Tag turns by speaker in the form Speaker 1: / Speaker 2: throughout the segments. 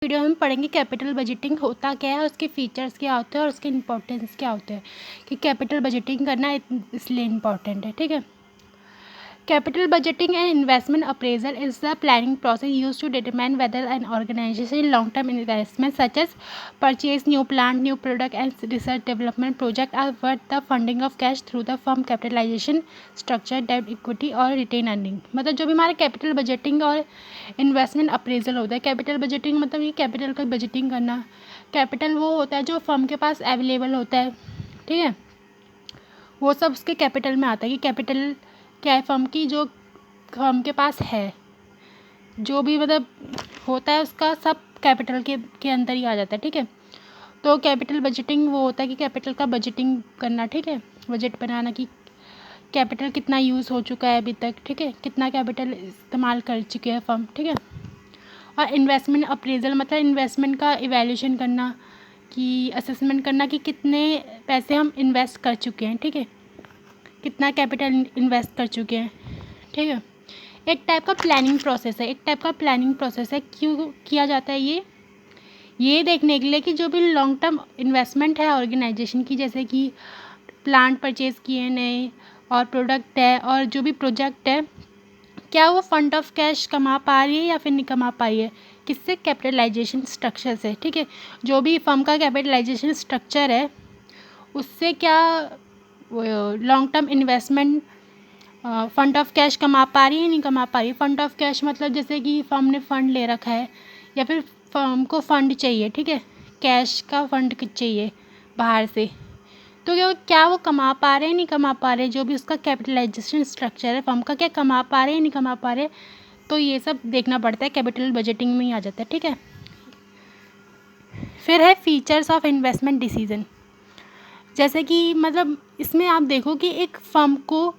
Speaker 1: Video में पढ़ेंगे capital budgeting होता क्या है, उसके फीचर्स क्या होते हैं और उसके इंपॉर्टेंस क्या होते हैं कि कैपिटल बजटिंग करना इसलिए इम्पॉर्टेंट है। ठीक है। Capital budgeting and investment appraisal is the planning process use to determine whether an organisation long term investment such as purchase new plant new product and research development project are worth the funding of cash through the firm capitalisation structure डेब्ट equity और retain earning. मतलब जो भी हमारे capital budgeting और investment appraisal होता है। Capital budgeting मतलब ये कैपिटल का बजटिंग करना। कैपिटल वो होता है जो फर्म के पास अवेलेबल होता है। ठीक है। वो सब उसके कैपिटल में आता है कि कैपिटल क्या है फर्म की, जो फर्म के पास है, जो भी मतलब होता है उसका सब कैपिटल के अंदर ही आ जाता है। ठीक है। तो कैपिटल बजटिंग वो होता है कि कैपिटल का बजटिंग करना। ठीक है। बजट बनाना कि कैपिटल कितना यूज़ हो चुका है अभी तक। ठीक है। कितना कैपिटल इस्तेमाल कर चुके हैं फर्म। ठीक है। और इन्वेस्टमेंट अप्रेजल मतलब इन्वेस्टमेंट का इवैल्यूएशन करना, कि असेसमेंट करना कि कितने पैसे हम इन्वेस्ट कर चुके हैं। ठीक है। कितना कैपिटल इन्वेस्ट कर चुके हैं। ठीक है। एक टाइप का प्लानिंग प्रोसेस है। एक टाइप का प्लानिंग प्रोसेस है। क्यों किया जाता है ये देखने के लिए कि जो भी लॉन्ग टर्म इन्वेस्टमेंट है ऑर्गेनाइजेशन की, जैसे कि प्लांट परचेज किए नए और प्रोडक्ट है और जो भी प्रोजेक्ट है, क्या वो फंड ऑफ कैश कमा पा रही है या फिर नहीं कमा पाई है। किससे? कैपिटलाइजेशन स्ट्रक्चर से। ठीक है। जो भी फर्म का कैपिटलाइजेशन स्ट्रक्चर है उससे क्या long term investment fund of cash कमा पा रही है नहीं कमा पा रही है। फंड ऑफ कैश मतलब जैसे कि फर्म ने फ़ंड ले रखा है या फिर फर्म को फ़ंड चाहिए। ठीक है। कैश का फंड चाहिए बाहर से, तो क्या वो कमा पा रहे हैं नहीं कमा पा रहे। जो भी उसका कैपिटलाइजेशन स्ट्रक्चर है फर्म का, क्या कमा पा रहे हैं नहीं कमा पा रहे। तो ये सब देखना पड़ता है, कैपिटल बजटिंग में ही आ जाता है। ठीक है। फिर है फीचर्स ऑफ इन्वेस्टमेंट डिसीजन। जैसे कि मतलब इसमें आप देखो कि एक फर्म को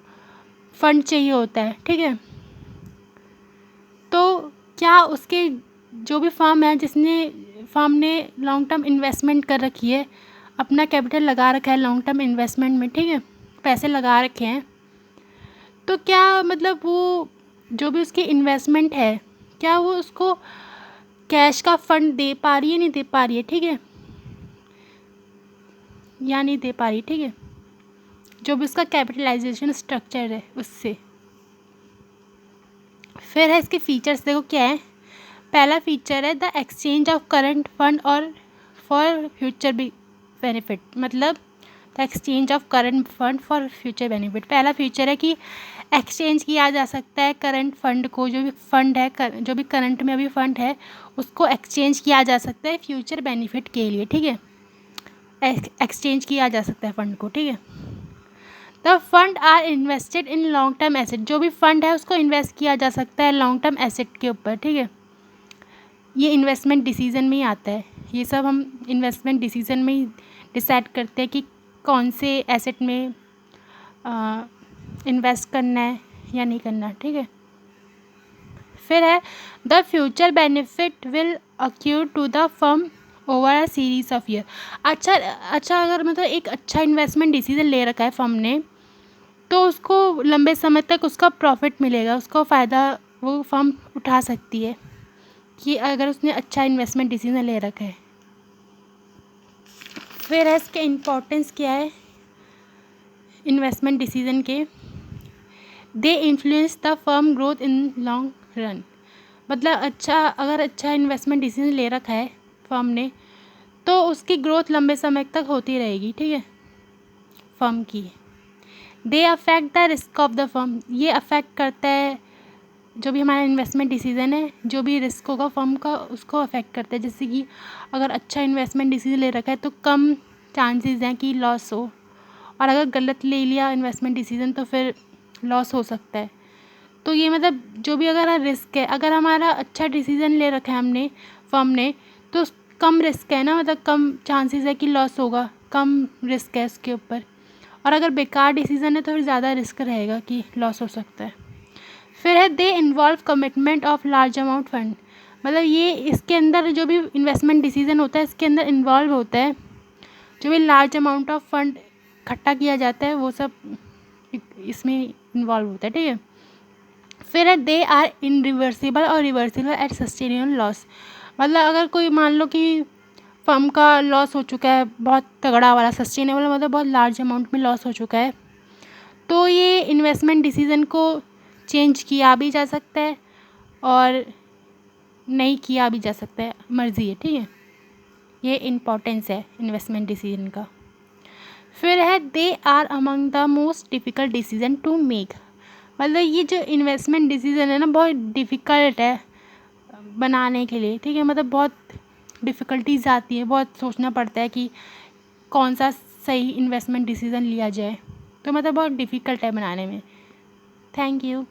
Speaker 1: फंड चाहिए होता है। ठीक है। तो क्या उसके जो भी फर्म है फर्म ने लॉन्ग टर्म इन्वेस्टमेंट कर रखी है, अपना कैपिटल लगा रखा है लॉन्ग टर्म इन्वेस्टमेंट में। ठीक है। पैसे लगा रखे हैं, तो क्या मतलब वो जो भी उसकी इन्वेस्टमेंट है, क्या वो उसको कैश का फंड दे पा रही है नहीं दे पा रही है। ठीक है। या नहीं दे पा रही। ठीक है। जो भी उसका कैपिटलाइजेशन स्ट्रक्चर है उससे। फिर है इसके फीचर्स, देखो क्या है। पहला फीचर है the exchange of current fund और फॉर फ्यूचर बेनिफिट। मतलब the exchange of current fund for future benefit. पहला फीचर है कि एक्सचेंज किया जा सकता है करंट फंड को, जो भी फंड है, जो भी करंट में अभी फंड है उसको एक्सचेंज किया जा सकता है फ्यूचर बेनिफिट के लिए। ठीक है। एक्सचेंज किया जा सकता है फंड को। ठीक है। The fund are invested in long term asset. जो भी फंड है उसको इन्वेस्ट किया जा सकता है लॉन्ग टर्म एसेट के ऊपर। ठीक है। ये इन्वेस्टमेंट डिसीजन में ही आता है। ये सब हम इन्वेस्टमेंट डिसीजन में ही डिसाइड करते हैं कि कौन से एसेट में इन्वेस्ट करना है या नहीं करना। ठीक है। फिर है the future benefit will accrue to the firm over a series of year. अच्छा अगर मतलब एक अच्छा इन्वेस्टमेंट डिसीजन ले रखा है फर्म ने, तो उसको लंबे समय तक उसका प्रॉफिट मिलेगा, उसको फ़ायदा वो फर्म उठा सकती है कि अगर उसने अच्छा इन्वेस्टमेंट डिसीजन ले रखा है। फिर है इसके इम्पोर्टेंस क्या है इन्वेस्टमेंट डिसीजन के। They influence the firm growth in long run. मतलब अगर अच्छा इन्वेस्टमेंट डिसीजन ले रखा है फर्म ने, तो उसकी ग्रोथ लंबे समय तक होती रहेगी। ठीक है। फर्म की they affect the risk of the firm. ये अफेक्ट करता है जो भी हमारा इन्वेस्टमेंट डिसीजन है, जो भी रिस्क होगा फर्म का उसको अफेक्ट करता है। जैसे कि अगर अच्छा इन्वेस्टमेंट डिसीजन ले रखा है तो कम चांसेस हैं कि लॉस हो, और अगर गलत ले लिया इन्वेस्टमेंट डिसीजन तो फिर लॉस हो सकता है। तो ये मतलब जो भी अगर रिस्क है, अगर हमारा अच्छा डिसीजन ले रखा है हमने फर्म ने, तो कम रिस्क है ना, मतलब कम चांसेस है कि लॉस होगा, कम रिस्क है उसके ऊपर। और अगर बेकार डिसीजन है तो फिर ज़्यादा रिस्क रहेगा कि लॉस हो सकता है। फिर है they involve commitment of large amount fund. मतलब ये इसके अंदर जो भी इन्वेस्टमेंट डिसीजन होता है इसके अंदर इन्वॉल्व होता है जो भी लार्ज अमाउंट ऑफ फंड इकट्ठा किया जाता है, वो सब इसमें इन्वॉल्व होता है। ठीक है। फिर है दे आर इन रिवर्सिबल और रिवर्सिबल एट सस्टेनेबल लॉस। मतलब अगर कोई मान लो कि फर्म का लॉस हो चुका है बहुत तगड़ा वाला, सस्टेनेबल मतलब बहुत लार्ज अमाउंट में लॉस हो चुका है, तो ये इन्वेस्टमेंट डिसीज़न को चेंज किया भी जा सकता है और नहीं किया भी जा सकता है, मर्ज़ी है, ठीक है। ये इम्पोर्टेंस है इन्वेस्टमेंट डिसीजन का। फिर है they are among the most difficult decision to make. मतलब ये जो इन्वेस्टमेंट डिसीजन है ना बहुत डिफ़िकल्ट है बनाने के लिए, ठीक है। मतलब बहुत डिफ़िकल्टीज आती है, बहुत सोचना पड़ता है कि कौन सा सही इन्वेस्टमेंट डिसीजन लिया जाए, तो मतलब बहुत डिफ़िकल्ट है बनाने में। Thank you.